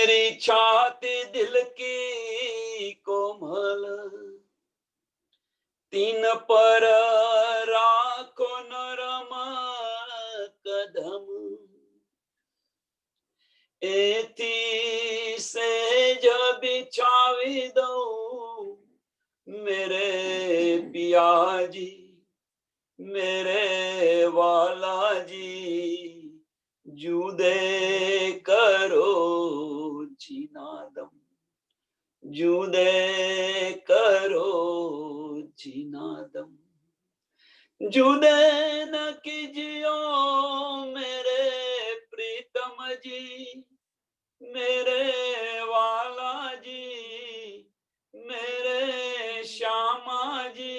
मेरी छाती दिल की कोमल, तीन पर राखो नरम कदम, एथी से जब बिछावी दऊं मेरे पिया जी, मेरे वाला जी, जुदे करो जीनादम, जुदे करो जीनादम, जुदे न कीजियो मेरे प्रीतम जी, मेरे वाला जी, मेरे श्यामा जी,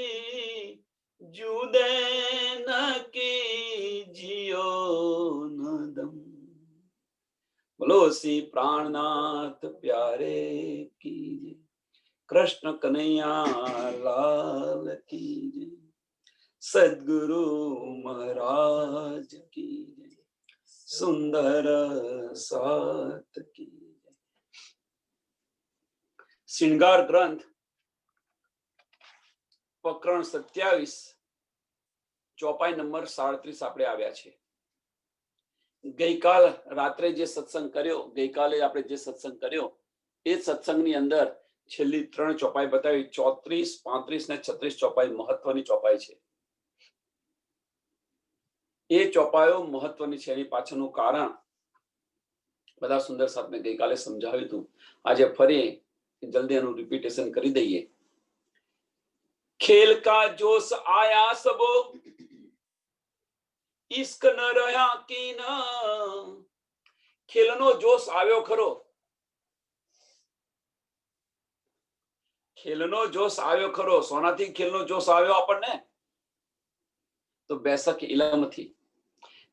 जुदे न कीजियो नदम। बोलो सी प्राणनाथ प्यारे की जय, कृष्ण कन्हैया लाल की जय, सद्गुरु महाराज की जय, सुंदर सात की जय। श्रृंगार ग्रंथ પ્રકરણ 27 ચોપાઈ નંબર 37 આપણે આવ્યા છે। ગઈકાલ રાત્રે જે સત્સંગ કર્યો, ગઈકાલે આપણે જે સત્સંગ કર્યો એ સત્સંગની અંદર છેલ્લી 3 ચોપાઈ બતાવી, 34, 35 ને 36 ચોપાઈ મહત્વની ચોપાઈ છે। એ ચોપાઈઓ મહત્વની છે, એની પાછળનું કારણ બધા સુંદર સાહેબ મેં ગઈકાલે સમજાવ્યું હતું। આજે ફરી જલ્દી એનું રિપીટેશન કરી દઈએ। खेल का जोश आया सबो, इश्क न रहा की न, खेलनो जोश આવ્યો ખરો, ખેલનો જોશ આવ્યો ખરો। સોનાથી ખેલનો જોશ આવ્યો આપણને તો બેસક ઇલમથી।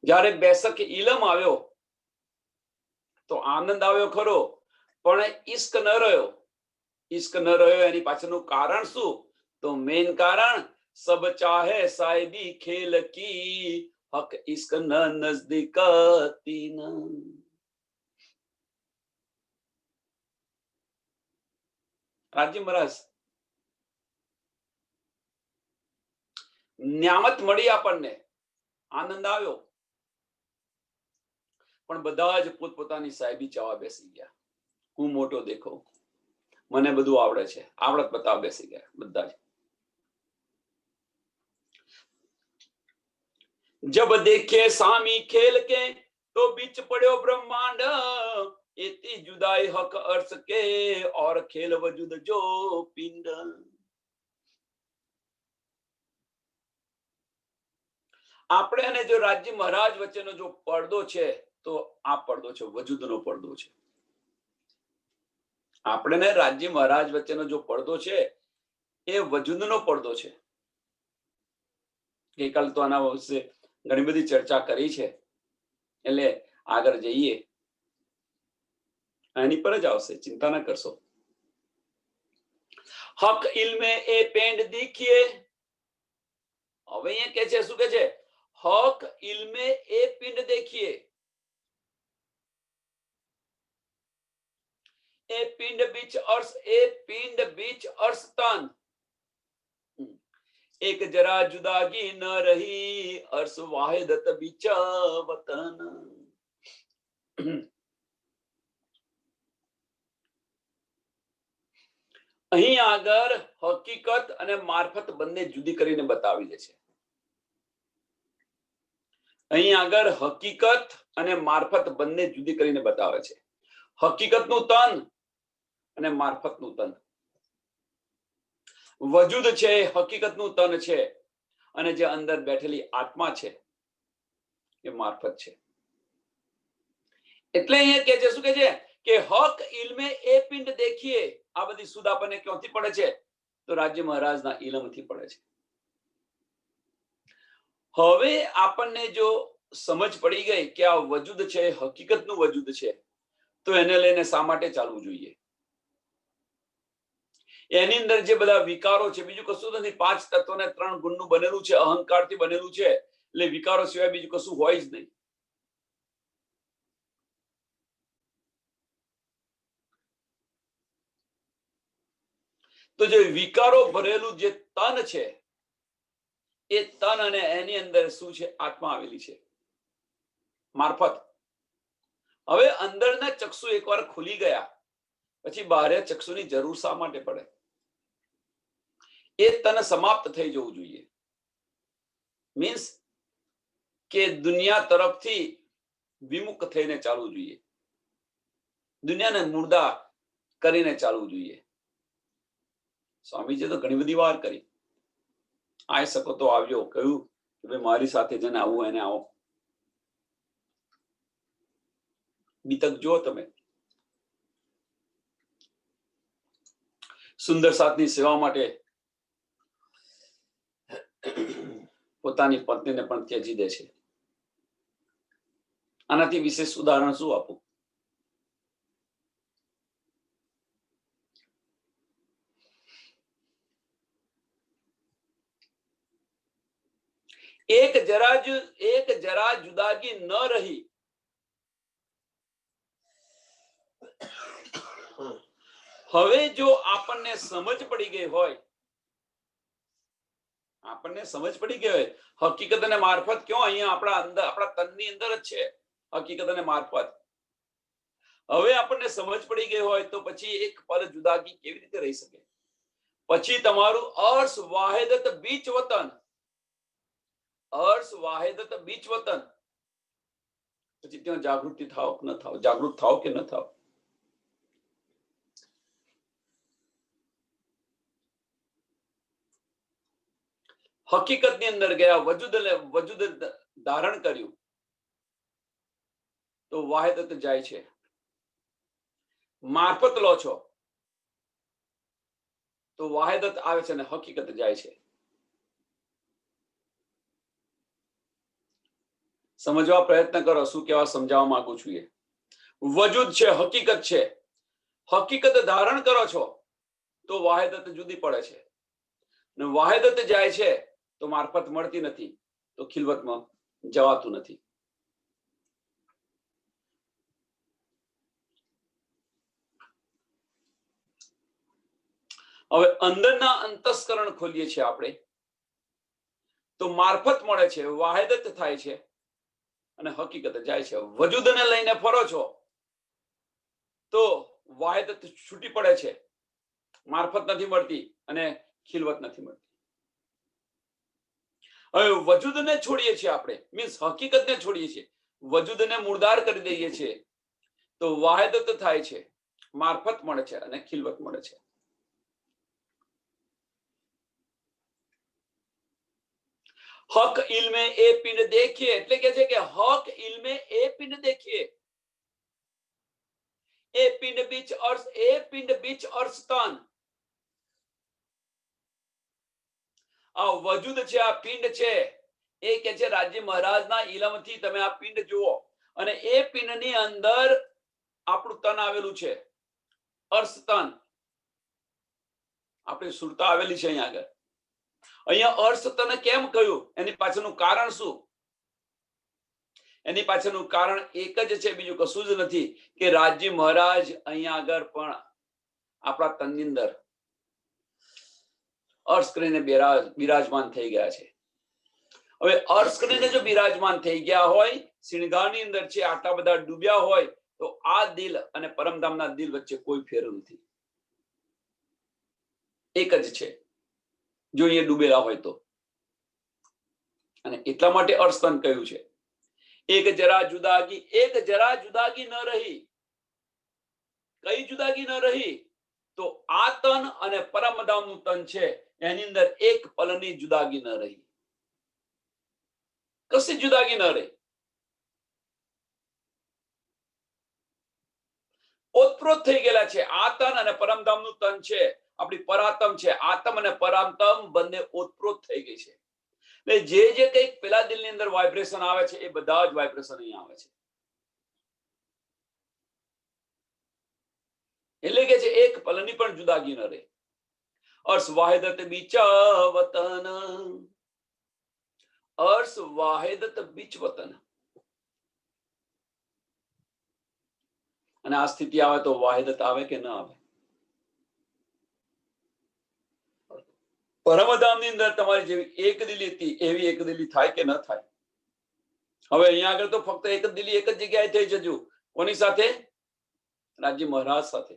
જ્યારે બેસક ઇલમ આવ્યો તો આનંદ આવ્યો ખરો, પણ ઇશ્ક ન રહ્યો। ઇશ્ક ન રહ્યો એની પાછળનું કારણ શું? तो मेन कारण सब चाहे साहिबी खेल की, हक इश्क न नजदीक तीन। राजी महाराज न्यामत मળી આપણને, આનંદ આવ્યો, પણ બધા જ પોતપોતાની સાહેબી ચાવા બેસી ગયા। હું મોટો દેખો, મને બધું આવડે છે, આવડત બતાવ બેસી ગયા બધા જ। जब देखे सामी खेल के तो बीच पड़ो ब्रह्मांड, एती जुदाई हक अर्श के और खेल वजूद जो पिंड। આપણે અને જો રાજ્ય મહારાજ વચ્ચેનો જો પડદો છે તો આ પડદો છે, વજૂદનો પડદો છે। આપણે ને રાજ્ય મહારાજ વચ્ચેનો જો પડદો છે એ વજૂદનો પડદો છે। ગઈકાલે તો આના વિશે ઘણી બધી ચર્ચા કરી છે, એટલે આગળ જઈએ એની પર જ આવશે, ચિંતા ના કરશો। હક ઇલ્મે એ પેંડ દીખીએ, હવે અહીંયા કે છે શું કે છે? હક ઇલ્મે એ પિંડ દેખીએ, એ પિંડ બીચ અર્શ, એ પિંડ બીચ અર્શ તન, एक जरा जुदागी न रही अर्श वाहिदत बीच वतन। અહીં આગળ હકીકત અને મારફત બંને જુદી કરીને બતાવી દે છે। અહીં આગળ હકીકત અને મારફત બંને જુદી કરીને બતાવે છે। હકીકતનું તન અને મારફતનું તન। વજૂદ છે હકીકતનું તન છે, અને જે અંદર બેઠેલી આત્મા છે એ મારફત છે। એટલે અહીંયા કે છે શું કે છે કે હક ઇલ્મે એ પિંડ દેખીએ। આ બધી સુધ આપણને ક્યાંથી પડે છે? તો રાજ્ય મહારાજના ઇલમથી પડે છે। હવે આપણને જો સમજ પડી ગઈ કે આ વજૂદ છે હકીકતનું વજૂદ છે, તો એને લઈને શા માટે ચાલવું જોઈએ? એની અંદર જે બધા વિકારો છે બીજું કશું નથી। 5 તત્વ ને 3 ગુણનું બનેલું છે, અહંકારથી બનેલું છે, એટલે વિકારો સિવાય બીજું કશું હોય જ નહીં। તો જે વિકારો ભરેલું જે તન છે એ તન અને એની અંદર શું છે? આત્મા આવેલી છે મારફત. હવે અંદરના ચક્ષુ એકવાર ખુલી ગયા પછી બાહ્ય ચક્ષુની જરૂર શા માટે પડે? એ તન સમાપ્ત થઈ જવું જોઈએ. મીન્સ કે દુનિયા તરફથી વિમુખ થઈને ચાલવું જોઈએ, દુનિયાને મુર્દા કરીને ચાલવું જોઈએ. સ્વામીજી તો ઘણી બધી વાર કરી, આવી શકો તો આવજો, કહ્યું કે ભાઈ મારી સાથે જેને આવું એને આવો. બીતક જો તમે સુંદર સાથની સેવા માટે પોતાની પત્નીને પણ ત્યજી દે છે. આનાથી વિશેષ ઉદાહરણ શું આપું? એક જરા જુદાગી ન રહી. હવે જો આપણને સમજ પડી ગઈ હોય, હકીકત અને મારફત ક્યાં? અહીંયા આપણા અંદર, આપણા તનની અંદર જ છે હકીકત અને મારફત. હવે આપણને સમજ પડી ગઈ હોય તો પછી એક પલ જુદાગી કેવી રીતે રહી શકે? પછી તમારું અર્શ વાહિદત બીચ વતન, પછી ત્યાં જાગૃતિ થાવ કે ન થાવ, જાગૃત થાવ કે ન થાવ. હકીકતની અંદર ગયા, વજૂદ ધારણ કર્યું તો વાહિદત જાય છે. મારફત લો છો તો વાહિદત આવે છે અને હકીકત જાય છે. સમજવા પ્રયત્ન કરો શું કહેવા સમજાવવા માંગુ છું. એ વજૂદ છે, હકીકત છે. હકીકત ધારણ કરો છો તો વાહિદત જુદી પડે છે, અને વાહિદત જાય છે તો મારફત મળતી નથી, તો ખિલવતમાં જવાતું નથી. હવે અંદરના અંતસ્કરણ ખોલીએ છીએ આપણે તો મારફત મળે છે, વાહિદત થાય છે અને હકીકત જાય છે. વજૂદને લઈને ફરો છો તો વાહિદત છૂટી પડે છે, મારફત નથી મળતી અને ખિલવત નથી મળતી. હવે વજૂદને છોડીએ છીએ આપણે, મીન્સ હકીકતને છોડીએ છીએ, વજૂદને મુર્દાર કરી દઈએ છીએ તો વાહિદત થાય છે, મારફત મળે છે અને ખિલવત મળે છે. હક ઇલ્મે એ પિંડ દેખીએ એટલે કે છે કે હક ઇલ્મે એ પિંડ દેખીએ. એ પિંડ બીચ અર્શ તન. આ વજૂદ છે, આ પિંડ છે, એ કે છે રાજ્ય મહારાજના ઇલમથી તમે આ પિંડ જુઓ અને એ પિંડની અંદર આપણું તન આવેલું છે, અર્શ તન. આપણી સુરતા આવેલી છે અહીંયા આગળ. અહીંયા અર્શ તને કેમ કહ્યું? એની પાછળનું કારણ શું? એની પાછળનું કારણ એક જ છે, બીજું કશું જ નથી કે રાજ્ય મહારાજ અહીંયા આગળ પણ આપણા તનની અંદર અર્શ કરીને બિરાજમાન થઈ ગયા છે. હવે અર્શ કરીને જો બિરાજમાન થઈ ગયા હોય, સિણગારની અંદર છે, આટલા બધા ડૂબ્યા હોય તો આ દિલ અને પરમધામના દિલ વચ્ચે કોઈ ફેર નથી, એક જ છે જો એ ડૂબેલા હોય તો. અને એટલા માટે અર્શતન કહ્યું છે. એક જરા જુદાગી ન રહી. કઈ જુદાગી ન રહી? તો આ તન અને પરમધામનું તન છે એની અંદર એક પલની જુદાગી ન રહી, કશી જુદાગી ન રહી. ઓતપ્રોત થઈ ગયેલા છે. આ તન અને પરમધામનું તન છે, આપણી પરાતમ છે. આત્મ અને પરાતમ બંને ઓતપ્રોત થઈ ગઈ છે. જે કંઈક પેલા દિલની અંદર વાઇબ્રેશન આવે છે એ બધા જ વાઇબ્રેશન અહીંયા આવે છે. એટલે કે છે એક પલની પણ જુદાગી ન રહે. અર્શ વાહિદત બીચ વતન, અર્શ વાહિદત બીચ વતન. અને આ સ્થિતિ આવે તો વાહિદત આવે કે ન આવે? પરમધામની અંદર તમારી જેવી એક દિલી હતી એવી એક દિલી થાય કે ન થાય? હવે અહીંયા આગળ તો ફક્ત એક જ દિલી એક જ જગ્યાએ થઈ જજો. કોની સાથે? રાજ્ય મહારાજ સાથે.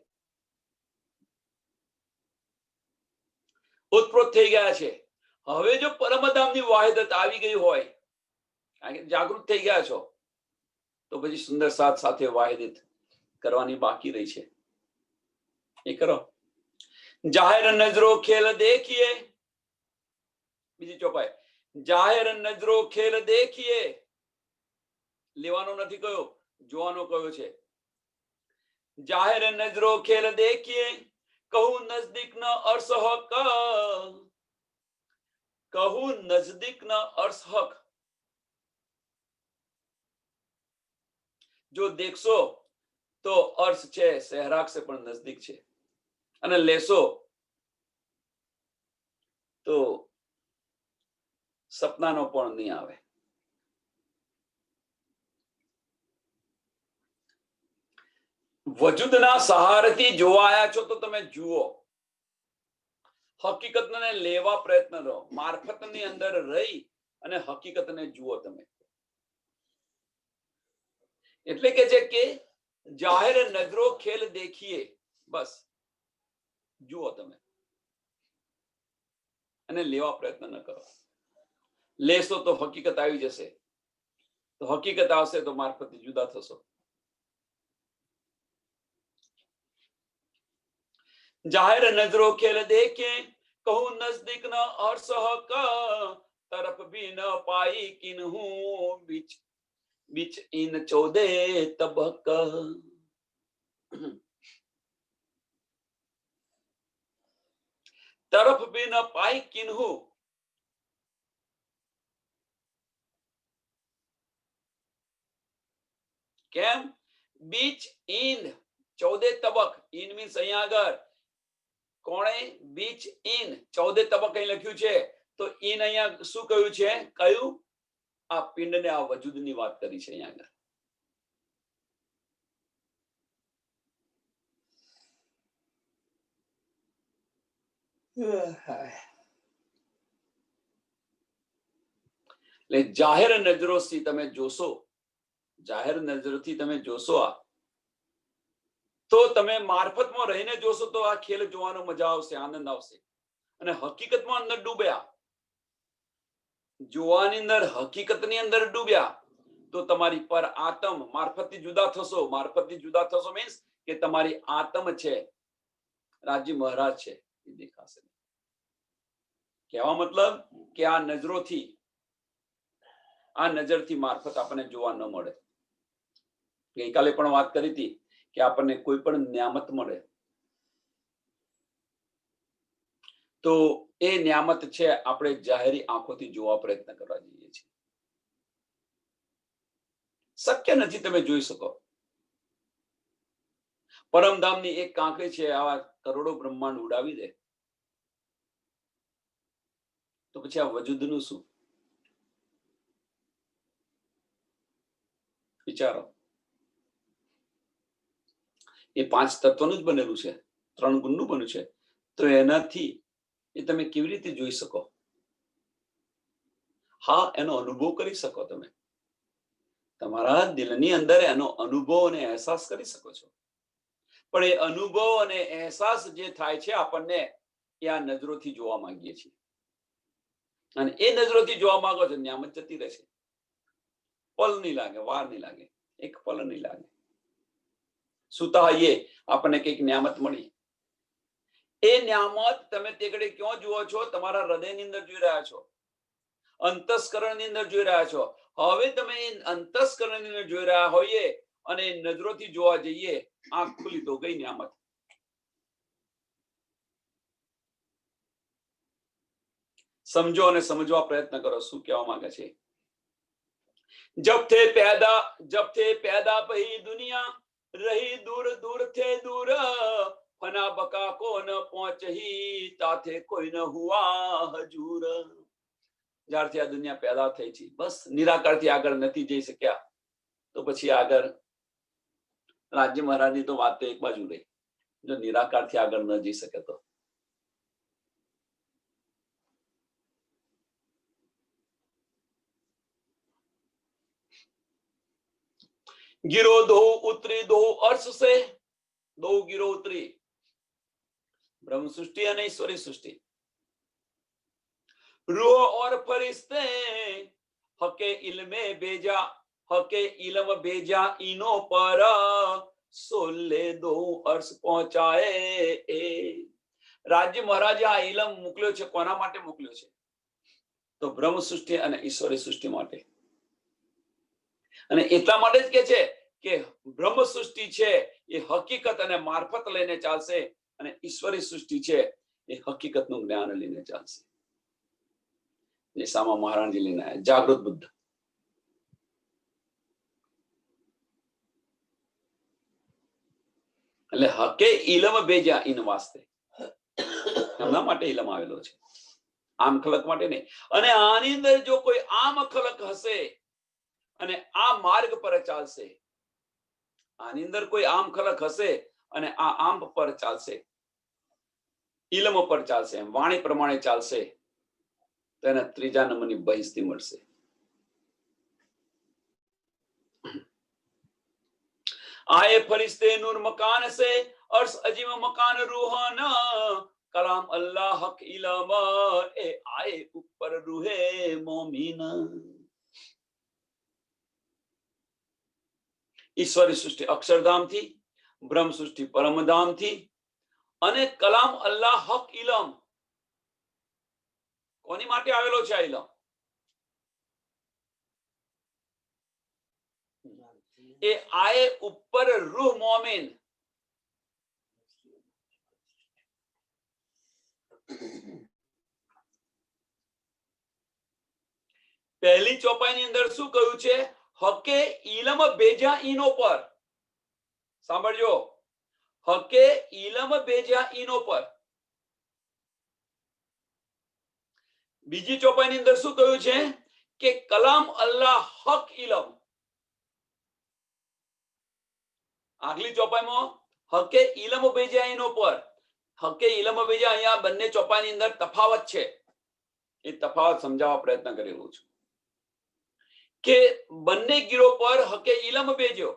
ઉત્પ્રોત થઈ ગયા છે. હવે જો પરમધામની વાહિદત આવી ગઈ હોય, જાગૃત થઈ ગયા છો, તો પછી સુંદર સાથ સાથે વાહિદત કરવાની બાકી રહી છે. એ કરો. જાહેર નજરો ખેલ દેખીએ, બીજી ચોપાઈ, જાહેર નજરો ખેલ દેખીએ. લેવાનો નથી કયો, જોવાનો કયો છે. જાહેર નજરો ખેલ દેખીએ, કહું નજદીક ન અર્શ હક, કહું નજદીક ન અર્શ હક. જો દેખશો તો અર્શ છે સહેરાક સે પણ નજદીક છે, અને લેશો તો સપનાનો પણ નહીં આવે. વજૂદના સહારેથી જોવાયા છો તો તમે જુઓ, હકીકતને લેવા પ્રયત્ન કરો. મારફતની અંદર રહી અને હકીકતને જુઓ તમે. એટલે કે છે કે જાહેર નજરો ખેલ દેખીએ, બસ જુઓ તમે અને લેવા પ્રયત્ન ન કરો. લેશો તો હકીકત આવી જશે, તો હકીકત આવશે તો મારફતથી જુદા થશો. જાહેર નજરો ખેલ દેખે, કહું નજદીક ન અર્શ હક, તરફ ભી ન પાઈ કિન્હું બીચ बीच इन 14 तबक. तरफ भी न पाई किन्हू, કેમ? Beach in 14 તબક. ઇન મીન્સ અહીંયા આગળ કોણે બીચ ઇન 14 તબક અહીં લખ્યું છે, તો ઇન અહીંયા શું કહ્યું છે? કયું? આ પિંડને, આ વજૂદની વાત કરી છે અહીંયા આગળ. એટલે જાહેર નજરોથી તમે જોશો, જાહેર નજરોથી તમે જોશો આ, તો તમે મારફતમાં રહીને જોશો તો આ ખેલ જોવાનો મજા આવશે, આનંદ આવશે. અને હકીકતમાં અંદર ડૂબ્યા, જોવાની અંદર હકીકતની અંદર ડૂબ્યા તો તમારી પર આત્મ મારફતથી જુદા થશો. મારફતથી જુદા થશો મીન્સ કે તમારી આત્મ છે, રાજ્ય મહારાજ છે, એ દેખાશે. કહેવા મતલબ કે આ નજરોથી, આ નજરથી મારફત આપણને જોવા ન મળે. ગઈકાલે પણ વાત કરી હતી કે આપણને કોઈ પણ નિયામત મળે તો એ નિયામત છે આપણે જાહેરી આંખોથી જોવા પ્રયત્ન કરવા જઈએ છીએ. શક્ય નથી તમે જોઈ શકો. પરમધામની એક કાંકરી છે, આવા કરોડો બ્રહ્માંડ ઉડાવી દે તો પછી આ વજૂદનું શું? વિચારો. એ 5 તત્વનું જ બનેલું છે, 3 ગુણનું બન્યું છે, તો એનાથી એ તમે કેવી રીતે જોઈ શકો? હા, એનો અનુભવ કરી શકો તમે. તમારા દિલની અંદર એનો અનુભવ અને અહેસાસ કરી શકો છો. પણ એ અનુભવ અને અહેસાસ જે થાય છે આપણને, એ આ નજરોથી જોવા માંગીએ છીએ. અને એ નજરોથી જોવા માંગો છો, નિયામત જતી રહેશે. પલ નહીં લાગે, વાર નહીં લાગે, એક પલ નહીં લાગે. સુતા હોઈએ આપણને કઈક નિયામત મળી, એ નિયામત તમે તે ઘડી ક્યાં જુઓ છો? તમારા હૃદયની અંદર જોઈ રહ્યા છો, અંતસ્કરણની અંદર જોઈ રહ્યા છો. હવે તમે અંતસ્કરણની અંદર જોઈ રહ્યા હોઈએ અને નજરોથી જોવા જઈએ, આંખ ખુલી તો ગઈ નિયામત. સમજો અને સમજવા પ્રયત્ન કરો શું કહેવા માંગે છે. जब थे पैदा पही दुनिया, रही दूर दूर थे दूर, फना बका को न पहुंचही, ताथे કોઈ ન હુઆ હજૂર. જ્યારથી આ દુનિયા પેદા થઈ છે, બસ નિરાકારથી આગળ નથી જઈ શક્યા, તો પછી આગળ રાજ્ય મહારાજની તો વાત તો એક બાજુ રહી. જો નિરાકારથી આગળ ન જઈ શકે તો गिरो दो उतरी दो अर्श से, दो गिरो उतरी ब्रह्म सृष्टि અને ઈશ્વરી સૃષ્ટિ, रूह और फरिश्ते हके इल्मे भेजा, हके इल्म भेजा इनो पर, सोले दो अर्श पહોંચાए એ રાજ્ય મહારાજે આ ઇલમ મોકલ્યો છે. કોના માટે મોકલ્યો છે? તો બ્રહ્મ સૃષ્ટિ અને ઈશ્વરી સૃષ્ટિ માટે. અને એટલા માટે જ કે છે કે બ્રહ્મ સૃષ્ટિ છે એ હકીકત અને મારફત લઈને ચાલશે, અને ઈશ્વરી સૃષ્ટિ છે એ હકીકતનું જ્ઞાન લઈને ચાલશે. જે સામા મહારાજજી લઈને આવ્યા, જાગૃત બુદ્ધ. એટલે હકે ઇલમ ભેજા ઇન વાસ્તે, એમના માટે ઇલમ આવેલો છે, આમ ખલક માટે નહીં. અને આની અંદર જો કોઈ આમ ખલક હશે અને આ માર્ગ પર ચાલશે, આની અંદર કોઈ આમ ખલક હશે અને આ આમ પર ચાલશે, ઇલમ પર ચાલશે, વાણી પ્રમાણે ચાલશે, તો એને ત્રીજા નંબરની બહિસ્તી મળશે. आए फरिश्ते नूर मकान से, अर्श अजीम मकान रूहाना, कलाम अल्लाह हक इलम ए आए ऊपर रूहे मोमिन. ઈશ્વરી સૃષ્ટિ અક્ષરધામ થી, બ્રહ્મ સૃષ્ટિ પરમધામ થી, અને કલામ અલ્લાહ હક ઇલમ કોની માટે આવેલો છે? આ ઇલમ એ આએ ઉપર રૂહ મોમિન. પહેલી ચોપાઈની અંદર શું કહ્યું છે? હકે ઇલમ ભેજા ઇનો પર. સાંભળજો, હકે ઇલમ ભેજા ઇનો પર. બીજી ચોપાઈની અંદર શું કહ્યું છે? કે કલામ અલ્લાહ હક ઇલમ. આગલી ચોપાઈમાં હકે ઇલમ ભેજા ઇનો પર, હકે ઇલમ ભેજા. અહીંયા બંને ચોપાઈની અંદર તફાવત છે, એ તફાવત સમજાવવા પ્રયત્ન કરી રહ્યો છું કે બંને ગીરો પર હકે ઇલમ ભેજો.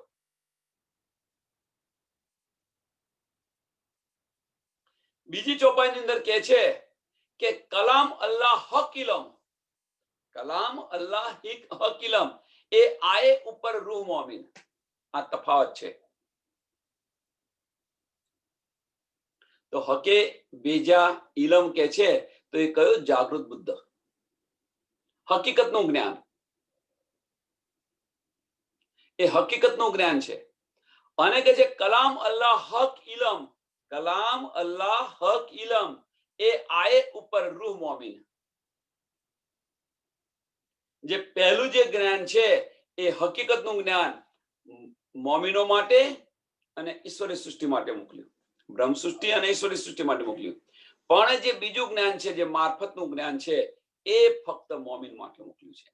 બીજી ચોપાઈની અંદર કહે છે કે કલામ અલ્લાહ હક ઇલમ, કલામ અલ્લાહ હક ઇલમ એ આએ ઉપર રૂહ મોમિન. આ તફાવત છે. તો હકે બેજા ઇલમ કે છે તો એ કયો? જાગૃત બુદ્ધ, હકીકતનું જ્ઞાન. એ હકીકતનું જ્ઞાન છે. અને કે છે કલામ અલ્લાહ હક ઇલમ, કલામ અલ્લાહ હક ઇલમ એ આએ ઉપર રૂહ મોમિન. જે પહેલું જે જ્ઞાન છે એ હકીકતનું જ્ઞાન મોમિનો માટે અને ઈશ્વરી સૃષ્ટિ માટે મોકલ્યું, બ્રહ્મ સૃષ્ટિ અને ઈશ્વરી સૃષ્ટિ માટે મોકલ્યું. પણ જે બીજું જ્ઞાન છે, જે મારફતનું જ્ઞાન છે, એ ફક્ત મોમિન માટે મોકલ્યું છે.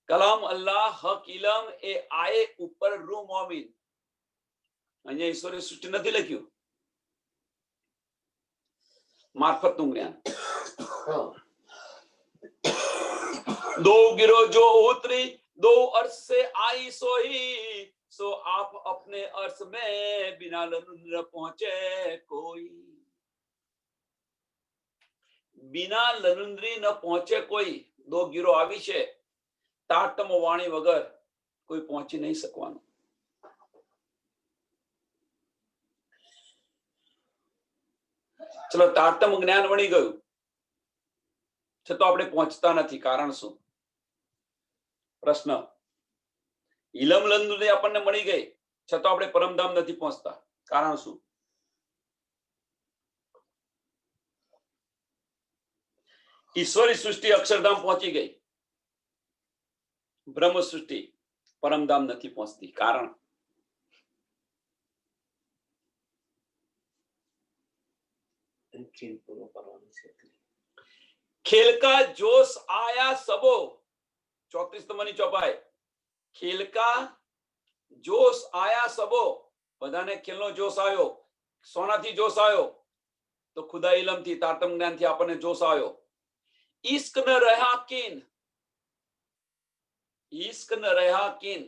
કલામ અલ્લાહ હક ઇલમ એ આએ ઉપર રૂહ મોમિન. અહીંયા ઈશ્વરી સૃષ્ટિ નથી લખ્યું, મારફતનું જ્ઞાન. दो गिरो जो उतरी, दो अर्श से आई सोई, सो आप अपने अर्श में बिना लनुंद्र पहुंचे कोई. बिना लनुंद्री न पहुंचे કોઈ. દો ગીરો આવી છે, તારતમ વાણી વગર કોઈ પહોંચી નહીં શકવાનું. ચલો, તારતમ જ્ઞાન વણી ગયું, છતાં આપણે પહોંચતા નથી. કારણ શું? પ્રશ્ન. ઇલમ લંદુને આપણને મળી ગઈ, છતાં આપણે પરમધામ નથી પહોંચતા. કારણ શું? ઈશ્વરી સૃષ્ટિ અક્ષરધામ પહોંચી ગઈ, બ્રહ્મ સૃષ્ટિ પરમધામ નથી પહોંચતી. કારણ? ખેલ કા જોશ આયા સબો. 34 નંબરની ચોપાઈ. ખેલ કા જોશ આયા સબો. બધાને ખેલનો જોશ આવ્યો. સોનાથી જોશ આવ્યો તો ખુદા ઇલમથી, તારતમ જ્ઞાનથી આપણને જોશ આવ્યો. ઇશ્ક ન રહ્યા કિન, ઇશ્ક ન રહ્યા કિન.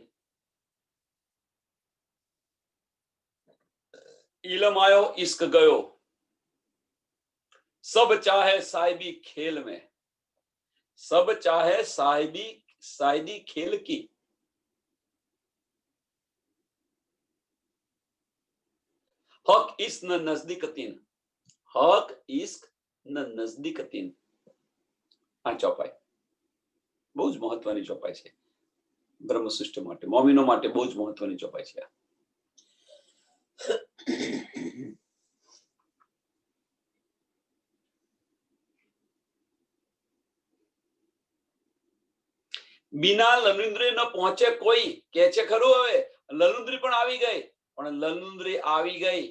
इलम आयो इश्क गयो, सब चाहे साहिबी खेल में, सब चाहे साहिबी खेल की। हक इश्क न नजदीक तीन, हक इश्क न नजदीक तीन। આ ચોપાઈ બહુ જ મહત્વની ચોપાઈ છે બ્રહ્મ સૃષ્ટિ માટે, મોમિનો માટે બહુ જ મહત્વની ચોપાઈ છે. बिना ललुंद्री न पहुंचे कोई કે છે ખરું. હવે લલુંદ્રી પણ આવી ગઈ, પણ લલુંદ્રી આવી ગઈ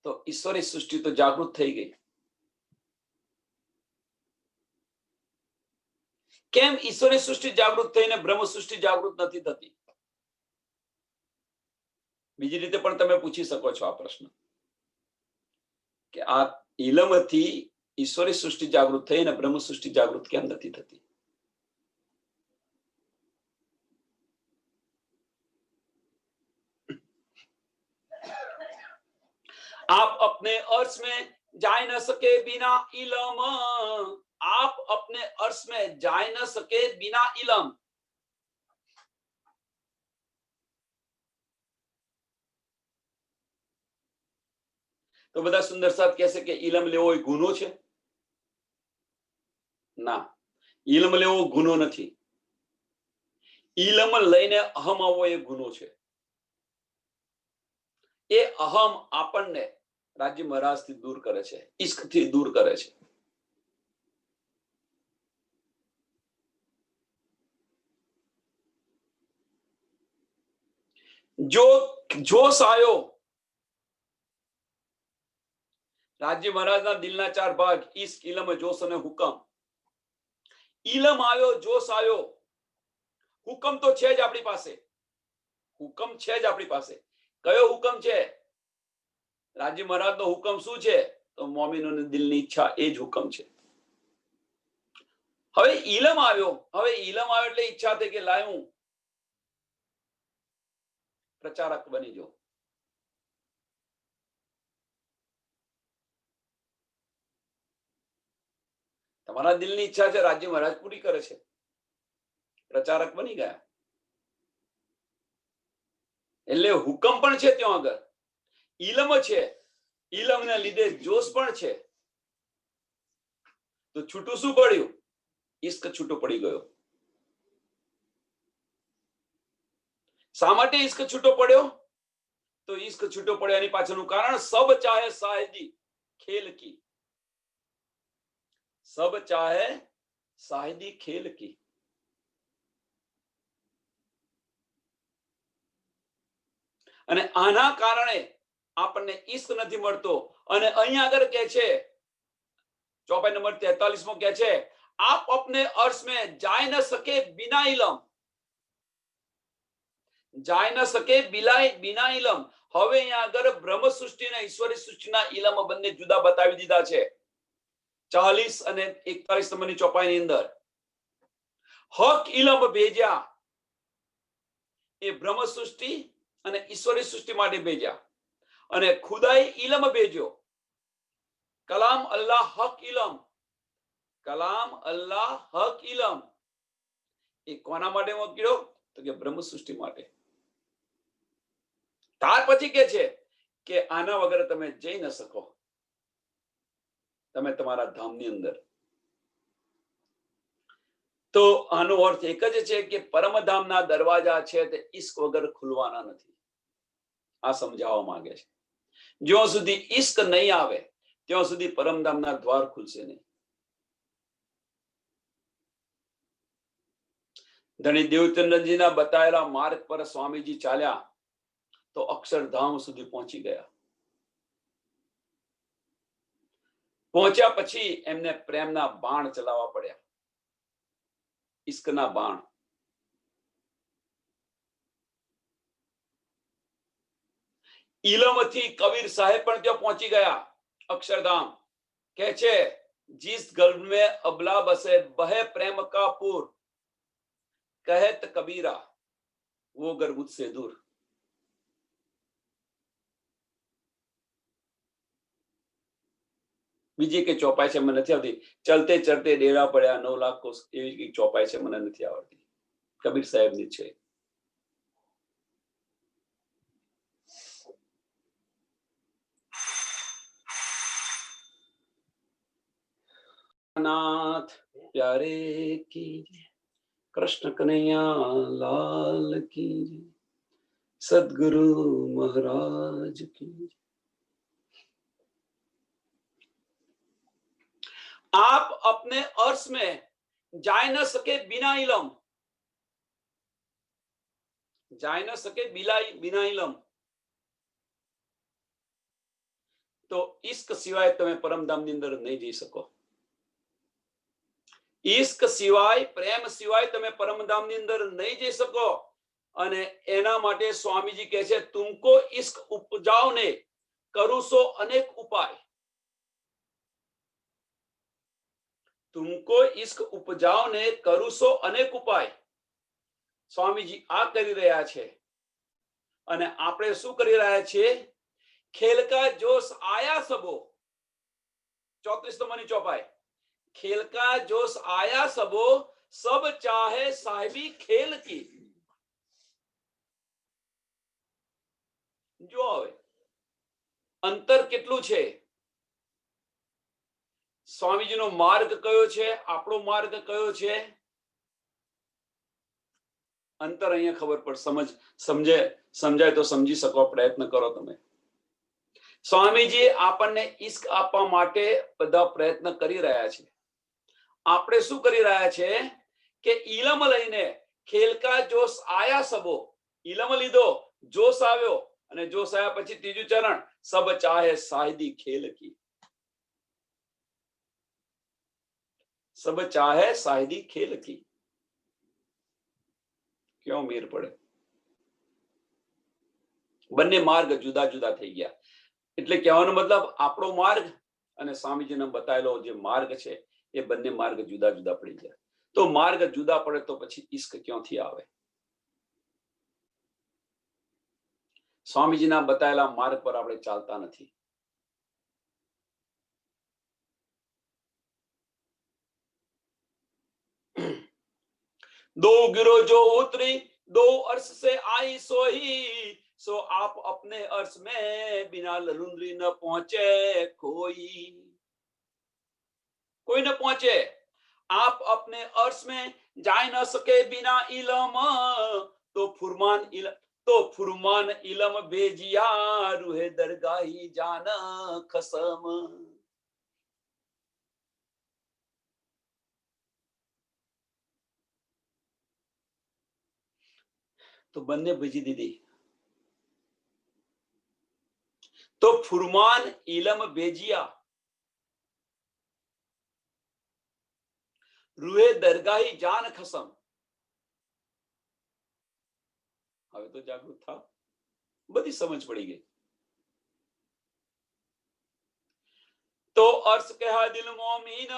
તો ઈશ્વરી સૃષ્ટિ તો જાગૃત થઈ ગઈ. કેમ ઈશ્વરી સૃષ્ટિ જાગૃત થઈને બ્રહ્મ સૃષ્ટિ જાગૃત નથી થતી? બીજી રીતે પણ તમે પૂછી શકો છો આ પ્રશ્ન કે આ ઇલમથી ઈશ્વરી સૃષ્ટિ જાગૃત થઈ અને બ્રહ્મ સૃષ્ટિ જાગૃત કેમ નથી થતી? आप अपने अर्श में जा न सके बिना इलम, आप अपने अर्श में जा न सके बिना इलम. તો બધા સુંદર સાથ કહેશે કે ઇલમ લેવો એ ગુનો છે. ના, ઇલમ લેવો ગુનો નથી. ઇલમ લઈને અહમ આવવો એ ગુનો છે. એ અહમ આપણને રાજ્ય મહારાજથી દૂર કરે છે, ઈશ્કથી દૂર કરે છે. જો જોશ આવ્યો, રાજ્ય મહારાજના દિલના ચાર ભાગ ઈશ્ક, ઇલમ, જોશ અને હુકમ. ઇલમ આવ્યો, જોશ આવ્યો, હુકમ તો છે જ આપણી પાસે, હુકમ છે જ આપણી પાસે. કયો હુકમ છે? રાજ્ય મહારાજનો હુકમ શું છે? તો મોમિનોની દિલની ઈચ્છા એ જ હુકમ છે. હવે ઇલમ આવ્યો, હવે ઇલમ આવ્યો એટલે ઈચ્છા થઈ કે લાય હું પ્રચારક બની જાઉં. તમારા દિલની ઈચ્છા છે, રાજ્ય મહારાજ પૂરી કરે છે, પ્રચારક બની ગયા. એટલે હુકમ પણ છે ત્યાં આગળ, ઇલમ છે, ઇલમના લીધે જોશ પણ છે. તો છૂટું શું પડ્યું? ઈશ્ક છૂટો પડી ગયો. શા માટે ઈશ્ક છૂટો પડ્યો? તો ઈશ્ક છૂટો પડ્યો એની પાછળનું કારણ સબ ચાહે સાહિદી ખેલ की, सब चाहे साहिदी खेल की. અને આના કારણે આપણને ઈશ્ક નથી મળતો. અને અહીં આગળ કહે છે ચોપાઈ નંબર 43 માં કહે છે आप अपने अर्श में जा न सके बिना इलम, जा न सके बिना इलम. હવે અહીંયા આગળ બ્રહ્મ સૃષ્ટિ અને ઈશ્વરી સૃષ્ટિના ઇલમ બંને જુદા બતાવી દીધા છે. 40 અને 41 નંબરની ચોપાઈની અંદર હક ઇલમ ભેજ્યા, એ બ્રહ્મ સૃષ્ટિ અને ઈશ્વરી સૃષ્ટિ માટે ભેજ્યા. અને ખુદાએ ઇલમ ભેજ્યો, કલામ અલ્લાહ હક ઇલમ, કલામ અલ્લાહ હક ઇલમ. એ કોના માટે મોકલ્યો? તો કે બ્રહ્મ સૃષ્ટિ માટે. ત્યાર પછી કે છે કે આના વગર તમે જઈ ન શકો, તમે તમારા ધામની અંદર. તો આનો અર્થ એક જ છે કે પરમધામના દરવાજા છે તે ઈશ્ક વગર ખુલવાના નથી. આ સમજાવવા માંગે છે. જ્યાં સુધી ઈશ્ક નહીં આવે ત્યાં સુધી પરમધામના દ્વાર ખુલશે નહીં. ધણી દેવચંદ્રજીના બતાવેલા માર્ગ પર સ્વામીજી ચાલ્યા તો અક્ષરધામ સુધી પહોંચી ગયા. પહોંચ્યા પછી એમને પ્રેમના બાણ ચલાવવા પડ્યા, ઈશ્કના બાણ. ઇલમથી કબીર સાહેબ પણ ત્યાં પહોંચી ગયા અક્ષરધામ. કહે છે जिस गर्भ में अबला बसे बहे प्रेम का पूर, कहत कबीरा वो गर्भ से दूर. બીજી કઈ ચોપાઈ છે મને નથી આવતી. ચલતે ચલતે ડેરા પડ્યા 9 લાખ કોસ, એવી કઈ ચોપાઈ છે મને નથી આવડતી. કબીર સાહેબની છે. नाथ प्यारे की कृष्ण कन्हैया लाल की, सदगुरु महाराज की। आप अपने अर्श में जा न सके बिना इलम, जा न सके बिना इलम, तो इश्क सिवाय તમે પરમધામની અંદર નહીં જઈ શકો. इश्क सिवाय, प्रेम सिवाय તમે પરમધામની અંદર નહીં જઈ શકો. અને એના માટે સ્વામીજી કહે છે, तुमको इश्क उपजाओ ने करू सो अनेक उपाय. तुमको इश्क उपजाओ ने करू सो अनेक उपाय. સ્વામીજી આ કરી રહ્યા છે અને આપણે શું કરી રહ્યા છીએ? खेल का जोश आया सबो, 34 नंबरनी चौपाई. खेल का जोश आया सबो, सब चाहे साहिबी खेल की. જો હવે અંતર કેટલું છે? સ્વામીજીનો માર્ગ કયો છે, આપણો માર્ગ કયો છે? અંતર અહીંયા ખબર પડ, સમજાય તો સમજી શકો, પ્રયત્ન કરો તમે. સ્વામીજી આપણને ઈશ્ક આપવા માટે બધા પ્રયત્ન કરી રહ્યા છે. આપણે શું કરી રહ્યા છે કે ઇલમ લઈને ખેલકા જોશ આયા સબો, ઇલમ લીધો, જોશ આવ્યો, અને જોશ આવ્યા પછી ત્રીજું ચરણ, સબ ચાહે સાહિદી ખેલ કી. સબ ચાહે સાહિદી ખેલ કી. ક્યાં મેર પડે? બંને માર્ગ જુદા જુદા થઈ ગયા. એટલે કહેવાનો મતલબ આપણો માર્ગ અને સ્વામીજીને બતાવેલો જે માર્ગ છે એ બંને માર્ગ જુદા જુદા પડી ગયા. તો માર્ગ જુદા પડે તો પછી ઈશ્ક ક્યાંથી આવે? સ્વામીજીના બતાવેલા માર્ગ પર આપણે ચાલતા નથી. दो गिरो जो उतरी, दो अर्श से आई सोही, सो आप अपने अर्श में बिना ललुंदरी न पहुंचे कोई न पहुंचे. आप अपने अर्श में जा न सके बिना इलम, तो फुरमान इलम भेजिया, रूहे दरगाही जान खसम. तो બંને ભેજી દીધી. તો ફુરમાન ઇલમ ભેજિયા, રૂહે દરગાહી જાન ખસમ. હવે તો જાગૃત થાવ, બધી સમજ પડી ગઈ. તો અર્શ કહ્યા દિલ મોમીન,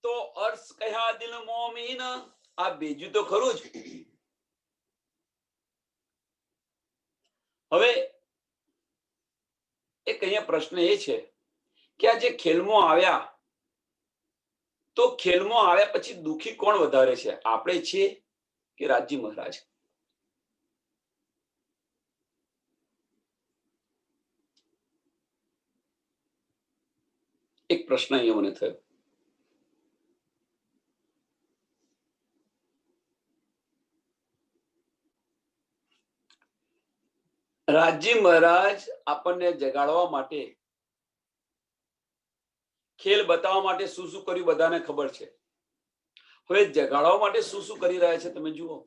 તો અર્શ કહ્યા દિલ મોમીન. આ ભેજ્યું તો ખરું જ. હવે એક અહીંયા પ્રશ્ન એ છે કે આ જે ખેલમાં આવ્યા, તો ખેલમાં આવ્યા પછી દુખી કોણ વધારે છે, આપણે છીએ કે રાજજી મહારાજ? એક પ્રશ્ન અહીંયા મને થયો. રાજજી મહારાજ આપણને જગાડવા માટે, ખેલ બતાવવા માટે શું શું કર્યું બધાને ખબર છે. હવે જગાડવા માટે શું શું કરી રહ્યા છે તમે જુઓ.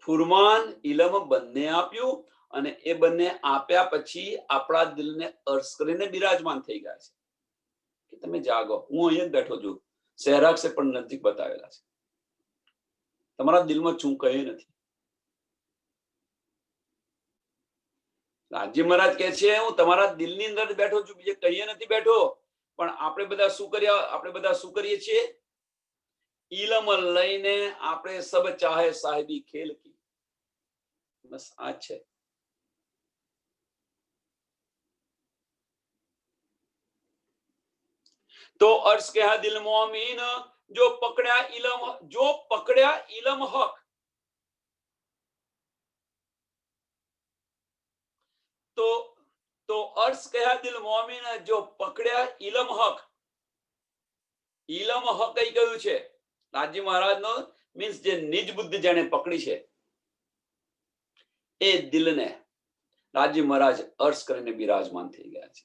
ફુરમાન ઇલમ બંને આપ્યું, અને એ બંને આપ્યા પછી આપણા દિલને અર્શ કરીને બિરાજમાન થઈ ગયા છે કે તમે જાગો. હું અહીંયા જ બેઠો છું, સહેરાક્ષે પણ નજીક બતાવેલા છે. તમારા દિલમાં શું કહે નથી. રાજજી મહારાજ કહે છે હું તમારા દિલની અંદર બેઠો છું, બીજે કહીએ નથી બેઠો. પણ આપણે બધા શું કરીએ છીએ? ઇલમ લઈને આપણે સબ ચાહે સાહેબી ખેલ કી. બસ આ છે. तो अर्ज कहा दिल मोमिन जो पकड़ा इलम हक। तो अर्ज कहा दिल मोमिन जो पकड़ा इलम हक। इलम हक કઈ કહ્યું છે? રાજી મહારાજનો મીન્સ જે નિજ બુદ્ધિ જેને પકડી છે એ દિલને રાજી મહારાજ અર્શ કરીને બિરાજમાન થઈ ગયા છે.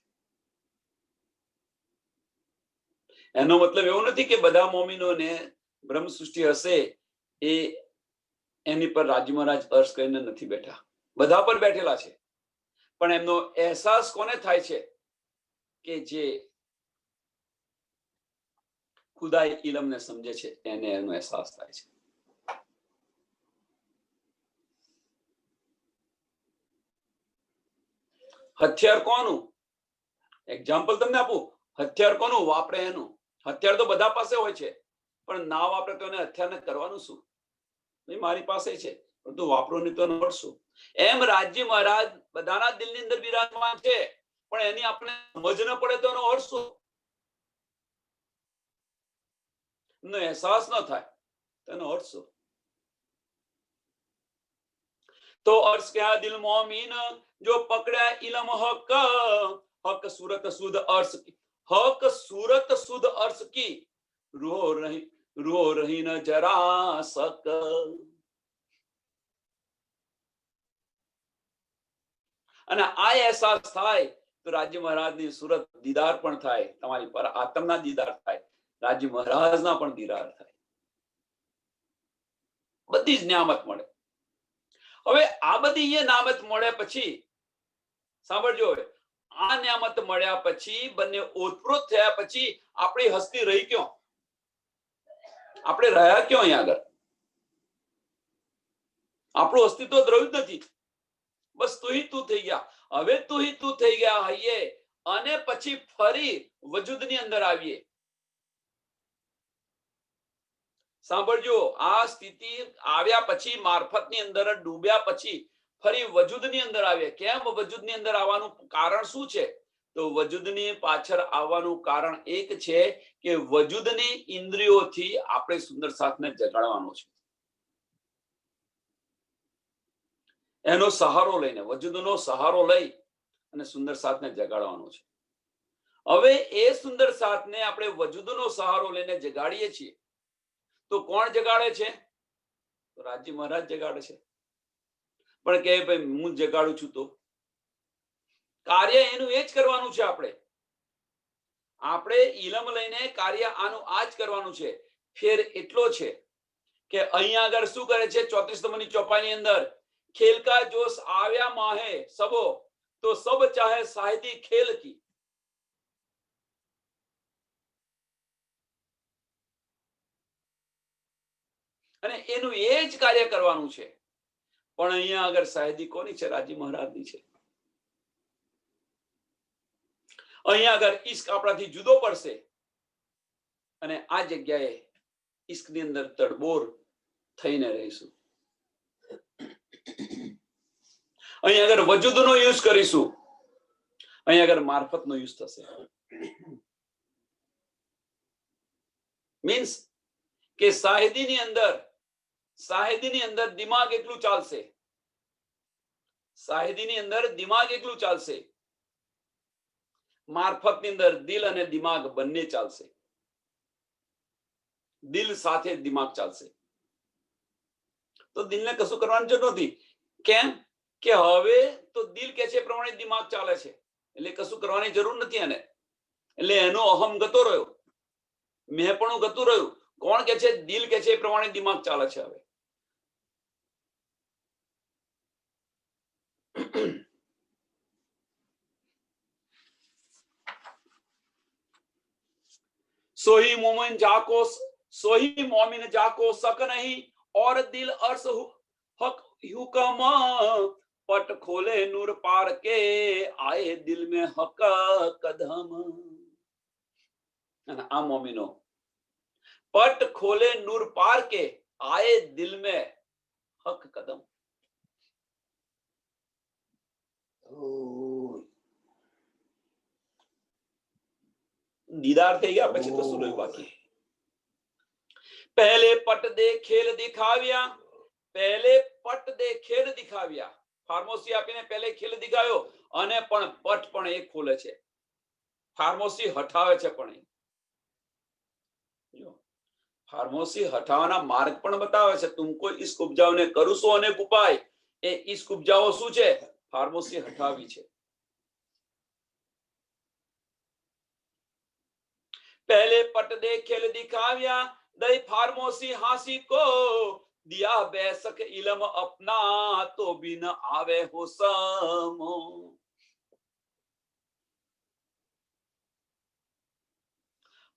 એનો મતલબ એવો નથી કે બધા મોમિનોને બ્રહ્મ સૃષ્ટિ હશે એ એની પર રાજી મહારાજ અર્શ કરીને નથી બેઠા, બધા પર બેઠેલા છે. પણ એમનો અહેસાસ કોને થાય છે કે જે ખુદાઈ ઇલમને સમજે છે એને એનો અહેસાસ થાય છે. હથિયાર કોનું? એક્ઝામ્પલ તમને આપું. હથિયાર કોનું વાપરે એનું. હથિયાર તો બધા પાસે હોય છે, પણ ના વાપરે તો એને હથિયારને કરવાનું શું? મારી પાસે છે પણ તું વાપરો નહીં તો નડશું. એમ રાજ્ય મહારાજ બધાના દિલની અંદર બિરાજમાન છે, પણ એની આપણે સમજ ન પડે તો એનો અર્થ શું? એનો અહેસાસ ન થાય તો એનો અર્થ શું? तो अर्ज क्या दिल मोमिन जो पकड़ा इलम हक। हक सूरत सुध अर्श की, हक सूरत सुध अर्श की रो रही न जरा सक। અને આ અહેસાસ થાય તો રાજ્ય મહારાજની સુરત દીદાર પણ થાય, તમારી પર આત્મના દીદાર થાય, રાજ્ય મહારાજના પણ દીદાર થાય, બધી જ નિયામત મળે. હવે આ બધી એ નામત મળ્યા પછી સાંભળજો, હવે આ નિયામત મળ્યા પછી બંને ઓતપ્રોત થયા પછી આપણી હસ્તી રહી ક્યાં? આપણે રહ્યા ક્યાં અહીંયા આગળ? આપણું અસ્તિત્વ રહ્યું જ નથી. બસ તું ही તું થઈ ગયા. હવે તું ही તું થઈ ગયા હૈયે અને પછી ફરી વજૂદની અંદર આવીએ. સાંભળજો, આ સ્થિતિ આવ્યા પછી મારફતની અંદર ડૂબ્યા પછી ફરી વજૂદની અંદર આવીએ. કેમ વજૂદની અંદર આવવાનું કારણ શું છે? તો વજૂદની પાછળ આવવાનું કારણ એક છે કે વજૂદની ઇન્દ્રિયોથી આપણે સુંદર સાથને જગાડવાનો છે. એનો સહારો લઈને, વજૂદનો સહારો લઈ અને સુંદર સાથને જગાડવાનો છે. હવે એ સુંદર સાથને આપણે વજૂદનો સહારો લઈને જગાડીએ છીએ તો કોણ જગાડે છે? તો રાજ્ય મહારાજ જગાડે છે. પણ કે ભાઈ હું જગાડું છું તો કાર્ય એનું એ જ કરવાનું છે. આપણે ઇલમ લઈને કાર્ય આનું આ જ કરવાનું છે. ફેર એટલો છે કે અહીંયા આગળ શું કરે છે? 34 નંબરની ચોપાઈની અંદર ખેલ કા જોશ આવ્યા માહે સબો તો સબ ચાહે સાહેદી ખેલ की. અને એનું એ જ કાર્ય કરવાનું છે. પણ અહીંયા આગળ સાહેદી કોની છે? રાજ્ય મહારાજની છે. અહીંયા આગળ ઈશ્ક આપણાથી જુદો પડશે અને આ જગ્યાએ ઈશ્કની અંદર તડબોર થઈને રહીશું. અહીંયા આગળ વજૂદનો યુઝ કરીશું, અહીંયા આગળ મારફતનો યુઝ થશે. મીન્સ કે સાહેદીની અંદર દિમાગ એકલું ચાલશે. સાહેદીની અંદર દિમાગ એકલું ચાલશે. મારફતની અંદર દિલ અને દિમાગ બંને ચાલશે. દિલ સાથે દિમાગ ચાલશે. તો દિલને કશું કરવાની જરૂર નથી. કેમ કે હવે તો દિલ કે છે પ્રમાણે દિમાગ ચાલે છે, એટલે કશું કરવાની જરૂર નથી એને. એટલે એનો અહમ ગતો રહ્યો, મેંપણું ગતું રહ્યું. કોણ કે છે? દિલ કે છે એ પ્રમાણે દિમાગ ચાલે છે. હવે सोही मोमिन जाको सक नहीं और दिल अर्श हक हुक्म पट खोले नूर पार के आए दिल में हक कदम. आ मोमिनो पट खोले नूर पार के आए दिल में हक कदम. દીદાર થઈ ગયા પછી તો શું રહ્યું બાકી? પહેલે પટ દે ખેલ દિખાવ્યા, પહેલે પટ દે ખેલ દિખાવ્યા. ફાર્મસી આપીને પહેલે ખેલ દિખાવ્યો અને પણ પટ પણ એ ખોલે છે. ફાર્મસી હટાવે છે પણ ફાર્મસી હટાવવાના માર્ગ પણ બતાવે છે. તુમકો ઇશ્ક ઉપજાવને કરું છું અનેક ઉપાય. એ ઇશ્ક ઉપજાવો શું છે? ફાર્મસી હટાવી છે. पहले पट दे खेल दिखाव्या, दई फार्मोसी हासी को दिया बैसक इलम अपना, तो भी न आवे होसमो.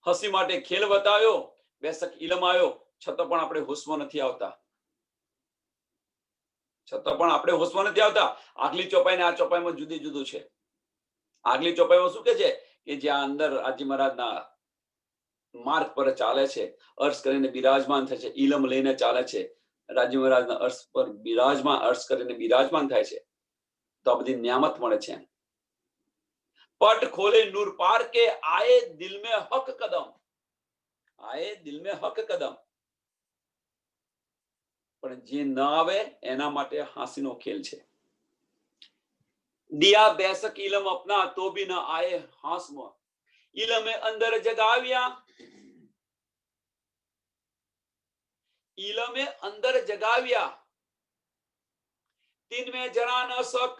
હસી માટે ખેલ બતાવ્યો, બેસક ઇલમ આવ્યો, છતાં પણ આપણે હોશમાં નથી આવતા. આગલી ચોપાઈ ને આ ચોપાઈમાં જુદી જુદું છે. આગલી ચોપાઈમાં શું કે છે કે જ્યાં અંદર આજી મહારાજના માર્ગ પર ચાલે છે, અર્શ કરીને બિરાજમાન થાય છે, ઇલમ લઈને ચાલે છે, રાજી મહારાજના અર્શ પર અર્શ કરીને બિરાજમાન થાય છે, તો આ બધી નિયામત મળે છે. पट खोले नूर पार के आए दिल में हक कदम, आए दिल में हक कदम. પણ જે ન આવે એના માટે હાંસીનો ખેલ છે. દિયા બેસક ઇલમ અપના, તો ભી ન આए હાંસમાં. ઇલમે અંદર જગાવ્યા, ઇલમે અંદર જગાવ્યા, તીન में जरा न सक.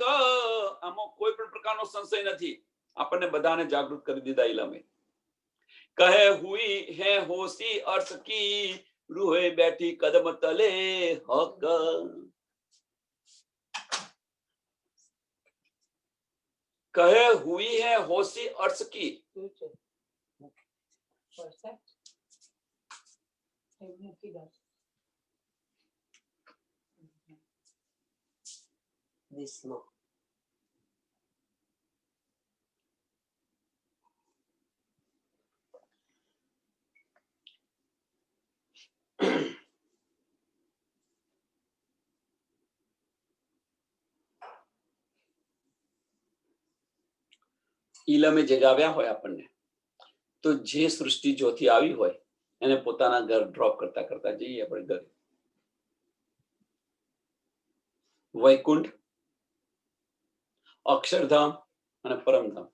આમાં કોઈ પણ પ્રકારનો સંશય નથી. આપણને બધાને જાગૃત કરી દીધા ઇલમે. કહે હુઈ હે હોશી અર્શ की, रूहे बैठी कदम तले हक. કહે હુઈ હે હોશી અર્શ की. ઇલમે જગાવ્યા હોય આપણને, તો જે સૃષ્ટિ જોથી આવી હોય એને પોતાના ઘર ડ્રોપ કરતા કરતા જઈએ આપણે ઘરે. વૈકુંઠ, અક્ષરધામ અને પરમધામ,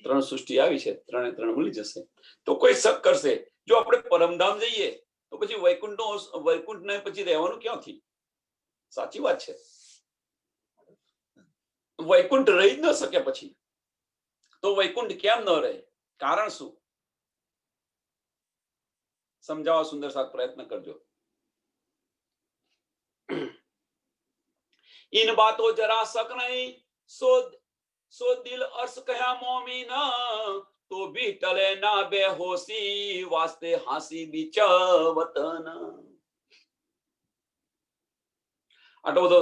ત્રણ સૃષ્ટિ આવી છે, ત્રણે ત્રણ મળી જશે. તો કોઈ શક કરશે જો આપણે પરમધામ જઈએ તો પછી વૈકુંઠ ને પછી રહેવાનું ક્યાંથી? સાચી વાત છે. વૈકુંઠ રહી જ ન શકે પછી. તો વૈકુંઠ કેમ ન રહે? કારણ શું? સમજાવવા સુંદર સાથ પ્રયત્ન કરજો. इन बातों जरा शक नहीं, सो दिल अर्श कहा मोमिन, तो भी टले ना बेहोशी, वास्ते हासी बीच वतन. આટલો બધો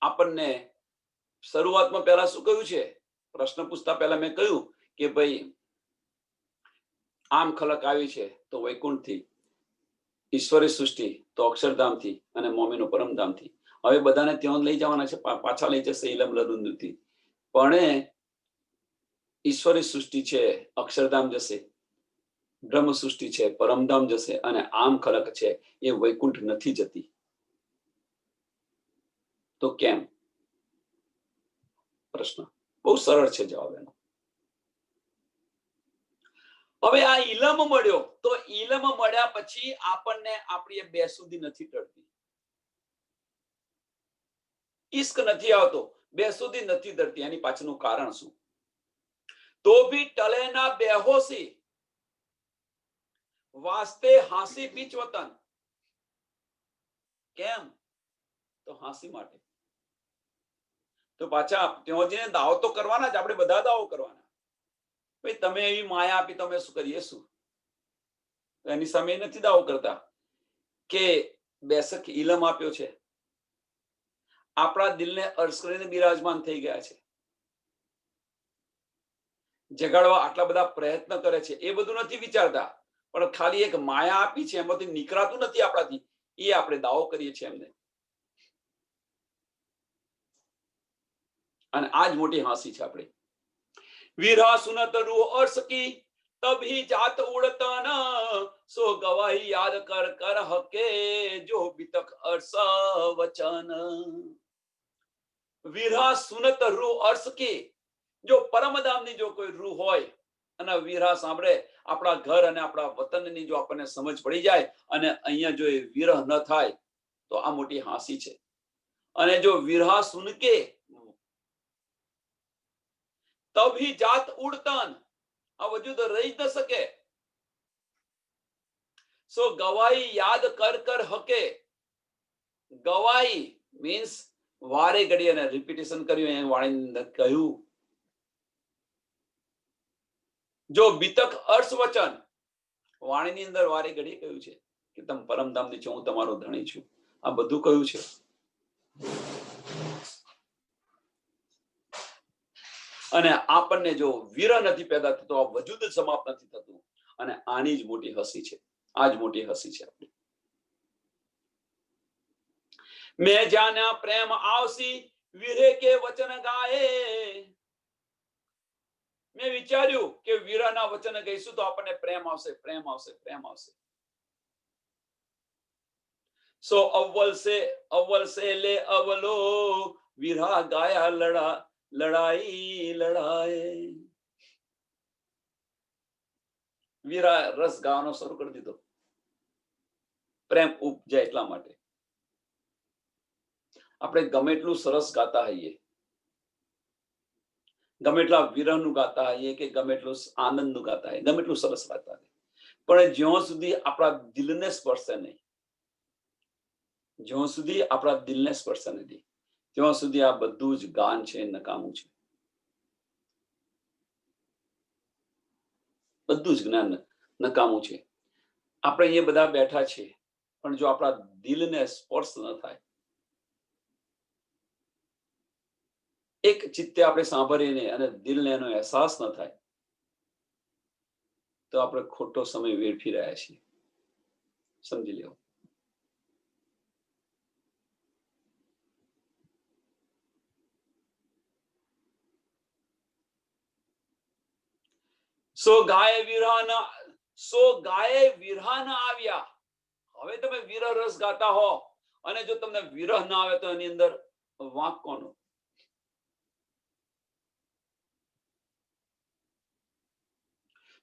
આપણને શરૂઆતમાં પહેલા શું કહ્યું છે? પ્રશ્ન પૂછતા પહેલા મેં કહ્યું કે ભાઈ આમ ખલક આવી છે તો વૈકુંઠથી, ઈશ્વરી સૃષ્ટિ તો અક્ષરધામથી અને મોમીનો પરમધામથી. હવે બધાને ત્યાં લઈ જવાના છે, પાછા લઈ જશે ઇલમ લરુંદથી. પણ ઈશ્વરી સૃષ્ટિ છે, અક્ષરધામ જશે, બ્રહ્મ સૃષ્ટિ છે, પરમધામ જશે, અને આમ ખલક છે એ વૈકુંઠ નથી જતી. તો કેમ? પ્રશ્ન બહુ સરળ છે જવાબ એનો. હવે આ ઇલમ મળ્યો, તો ઇલમ મળ્યા પછી આપણને આપણી બેસુધી નથી ટળતી, ઇશ્ક નથી આવતો, બેસુધી નથી ટળતી. એની પાછળનું કારણ શું? તો ભી ટલે ના બેહોશી, વાસ્તે હાંસી બીચ વતન. કેમ? તો હાંસી માટે. તો પાછા ત્યાં જઈને દાવો તો કરવાના જ, આપણે બધા દાવો કરવાના. ભાઈ તમે એવી માયા આપી, તમે શું કરીએ શું? તો એની સામે નથી દાવો કરતા કે બેસક ઇલમ આપ્યો છે, આપણા દિલને અર્શ કરીને બિરાજમાન થઈ ગયા છે, જગાડવા આટલા બધા પ્રયત્ન કરે છે, એ બધું નથી વિચારતા. પણ ખાલી એક માયા આપી છે, એમાંથી નીકળાતું નથી આપણાથી, એ આપણે દાવો કરીએ છીએ એમને. અને આ જ મોટી હાંસી છે આપણી. विरह सुनत रूह अर्श की, तभी जात उड़तन, सो गवाही याद कर कर हके, जो बितक अर्श वचन। विरह सुनत रूह अर्श की, जो પરમધામની જો કોઈ રૂહ હોય અને વિરહ સાંભળે, આપણા ઘર અને આપણા વતનની જો આપણને સમજ પડી જાય અને અહીંયા જો એ વિરહ ન થાય તો આ મોટી હાંસી છે. અને જો વિરહ સુનકે તભી જાત ઉડતન, આ વજૂદ રહી જ ન શકે. સો ગવાઈ યાદ કર કર હકે. ગવાઈ મીન્સ વારે ઘડી અને રિપીટેશન કર્યું, એ વાણીની અંદર કહ્યું. જો બીતક અર્શ વચન, વાણીની અંદર વારે ઘડી કહ્યું છે કે તમે પરમધામની છો, હું તમારો ધણી છું, આ બધું કહ્યું છે. અને આપણને જો વિરહ નથી પેદા થતો, આ વજૂદ સમાપ્ત નથી થતું, અને આની જ મોટી હસી છે. આ જ મોટી હસી છે આપણી. મેં જાન્યા પ્રેમ આવસી, વિરહ કે વચન ગાયે. મેં વિચાર્યું કે વિરહના વચન ગઈશું તો આપણને પ્રેમ આવશે, પ્રેમ આવશે, પ્રેમ આવશે. સો અવ્વલ સે લે અવલો, વિરહ ગાયા લડાઈ લડાય. વિરહ રસ ગાવાનો શરૂ કરી દીધો, પ્રેમ ઉપજાય એટલા માટે. આપણે ગમે એટલું સરસ ગાતા હોઈએ, ગમે એટલા વિરહનું ગાતા હોઈએ કે ગમે એટલું આનંદનું ગાતા હોઈએ, ગમે એટલું સરસ ગાતા હોઈએ, પણ જ્યાં સુધી આપણા દિલને સ્પર્શે નહીં, જ્યાં સુધી આપણા દિલને સ્પર્શે નથી, ત્યાં સુધી આ બધું જ ગાન છે, નકામું છે. બધું જ જ્ઞાન નકામું છે. આપણે અહીંયા બધા બેઠા છીએ, પણ જો આપણા દિલને સ્પર્શ ન થાય, એક ચિત્તે આપણે સાંભળીને અને દિલને એનો અહેસાસ ન થાય, તો આપણે ખોટો સમય વેડફી રહ્યા છીએ. સમજી લેવો. સો ગાય વિરહ ના આવ્યા. હવે તમે વિરહ રસ ગાતા હો અને જો તમને વિરહ ના આવે તો એની અંદર વાંક કોનો?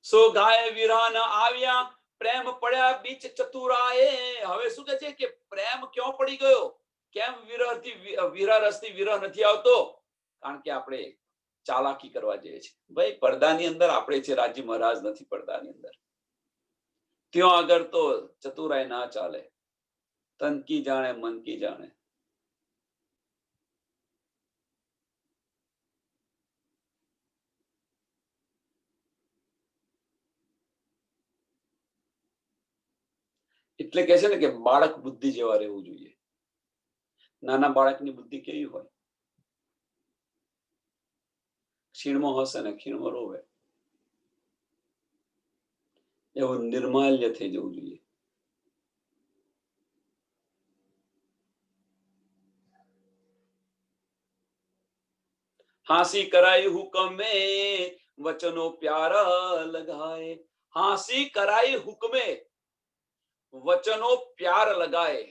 સો ગાય વિરહ ના આવ્યા, પ્રેમ પડ્યા બીચ ચતુરાએ. હવે શું કહે છે કે પ્રેમ ક્યાં પડી ગયો? કેમ વિરહ રસથી વિરહ નથી આવતો? કારણ કે આપણે ચાલાકી કરવા જઈએ છીએ. ભાઈ પડદાની અંદર આપણે છે, રાજી મહારાજ નથી પડદાની અંદર. ત્યાં આગળ તો ચતુરાઈ ના ચાલે. તન કી જાણે મન કી જાણે. એટલે કે છે ને કે બાળક બુદ્ધિ જેવા રહેવું જોઈએ. નાના બાળકની બુદ્ધિ કેવી હોય? ખીણમાં હશે ને ખીણમાં રોવે, એવું નિર્માલ્ય થઈ જવું જોઈએ. હાંસી કરાઈ હુકમે, વચનો પ્યારા લગાએ. હાંસી કરાઈ હુકમે, વચનો પ્યાર લગાએ.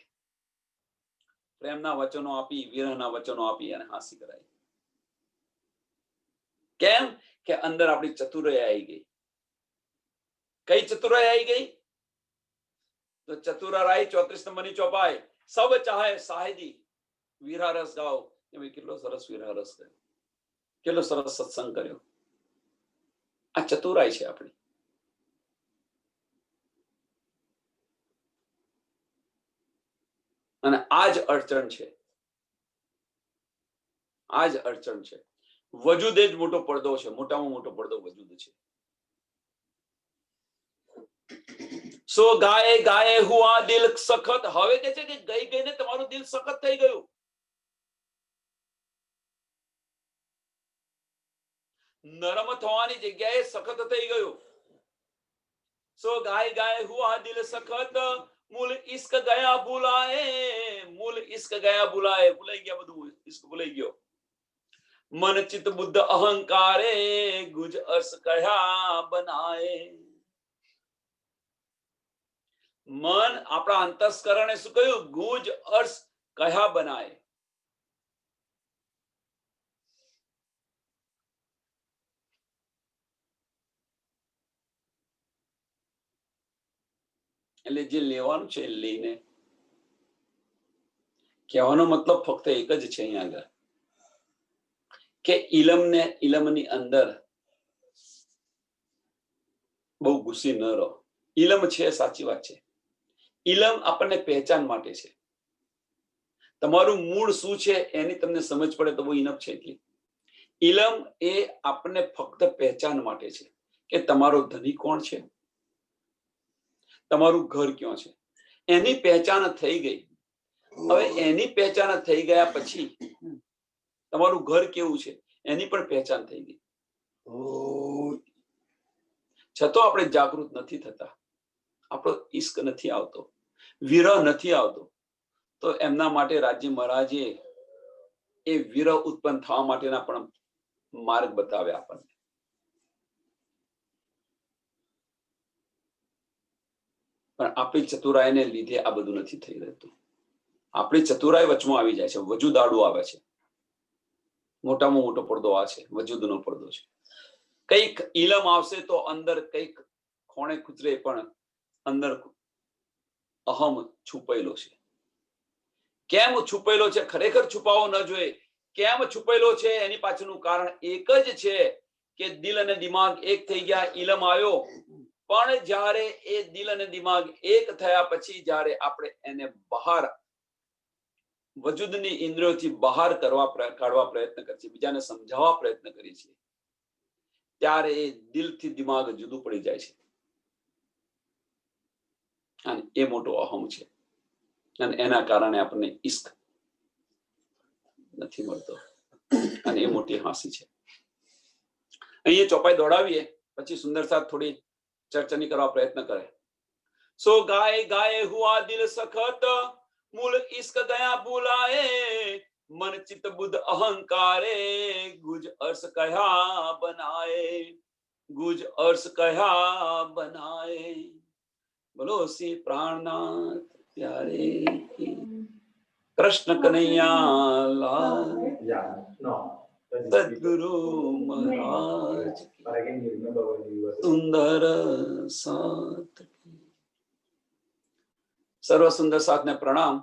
પ્રેમના વચનો આપી, વિરહના વચનો આપી અને હાંસી કરાઈ. કેમ કે અંદર આપણી ચતુરાઈ આવી ગઈ. કઈ ચતુરાઈ આવી ગઈ? તો ચતુરાઈ 34 નંબરની ચોપાઈ. સબ ચાહે સાહેદી, વિરહ રસ ગાઓ. એમ કેટલો સરસ વિરહ રસ ગયો, કેટલો સરસ સત્સંગ કર્યો. આ ચતુરાઈ છે આપણી. અને આ જ અડચણ છે, આ જ અડચણ છે. વજૂદ જ મોટો પડદો છે, મોટામાં મોટો પડદો વજૂદ છે. સો ગાય ગાય હુઆ દિલ સખત. હવે કે છે કે ગઈ ગઈને તમારું દિલ સખત થઈ ગયું. નરમ થવાની જગ્યાએ સખત થઈ ગયું. સો ગાય ગાય હુઆ દિલ સખત, મૂલ ઇશ્ક ગયા ભૂલાએ. મૂલ ઇશ્ક ગયા ભૂલાએ. ભૂલાઈ ગયા બધું, ઇશ્ક ભૂલાઈ ગયો. मन चित बुद्ध अहंकारे गुज अर्श कया बनाए। मन આપણા અંતસ્કરણે શું કહ્યું? ગુજ અર્શ કયા બનાય. એટલે જે લેવાનું છે લઈને, કહેવાનો મતલબ ફક્ત એક જ છે અહીંયા આગળ કે ઇલમની અંદર બહુ ઘૂસી ન રહો. ઇલમ છે, સાચી વાત છે. ઇલમ આપણને પહેચાન માટે છે. તમારું મૂળ શું છે એની તમને સમજ પડે તો બહુ ઇનફ છે. એટલી ઇલમ એ આપણને ફક્ત પહેચાન માટે છે કે તમારો ધણી કોણ છે, તમારું ઘર ક્યાં છે, એની પહેચાન થઈ ગઈ. હવે એની પહેચાન થઈ ગયા પછી તમારું ઘર કેવું છે એની પણ પહેચાન થઈ ગઈ. છતાં આપણે જાગૃત નથી થતા, આપણો ઈશ્ક નથી આવતો, વિરહ નથી આવતો. તો એમના માટે રાજ્ય મહારાજે એ વિરહ ઉત્પન્ન થવા માટેના પણ માર્ગ બતાવ્યા આપણને. પણ આપણી ચતુરાઈને લીધે આ બધું નથી થઈ રહેતું. આપણી ચતુરાઈ વચમાં આવી જાય છે, વજૂદ આડું આવે છે. મોટામાં મોટો પડદો આ છે, વજૂદનો પડદો છે. કઈક ઇલમ આવશે તો અંદર કઈક ખોણે કૂતરે પણ અંદર અહમ છુપાયેલો છે. કેમ છુપાયેલો છે? ખરેખર છુપાવો ન જોઈએ. કેમ છુપાયેલો છે એની પાછળનું કારણ એક જ છે કે દિલ અને દિમાગ એક થઈ ગયા, ઇલમ આવ્યો. પણ જ્યારે એ દિલ અને દિમાગ એક થયા પછી જ્યારે આપણે એને બહાર વજૂદની ઇન્દ્રિયોથી બહાર કાઢવા પ્રયત્ન કરીએ છીએ, બીજાને સમજાવવા પ્રયત્ન કરીએ છીએ, ત્યારે એ દિલથી દિમાગ જુદું પડી જાય છે. અને એ મોટો અહમ છે અને એના કારણે આપણને ઈશ્ક નથી મળતો અને એ મોટી હાંસી છે. અહીંયા ચોપાઈ દોડાવીએ પછી સુંદર સાથ થોડી ચર્ચાની કરવા પ્રયત્ન કરે. સો ગાય ગાય હુઆ દિલ સખત મૂળ ઈશ્ક ગયા ભૂલાએ मन चित बुद्ध अहंकारे गुज अर्श कया बनाए, गुज अर्श कया बनाए. बोलो श्री प्राणनाथ प्यारे की कृष्ण कन्हैया लाल सद्गुरु महाराज सुंदर साथ. सर्व सुंदर साथ ने प्रणाम.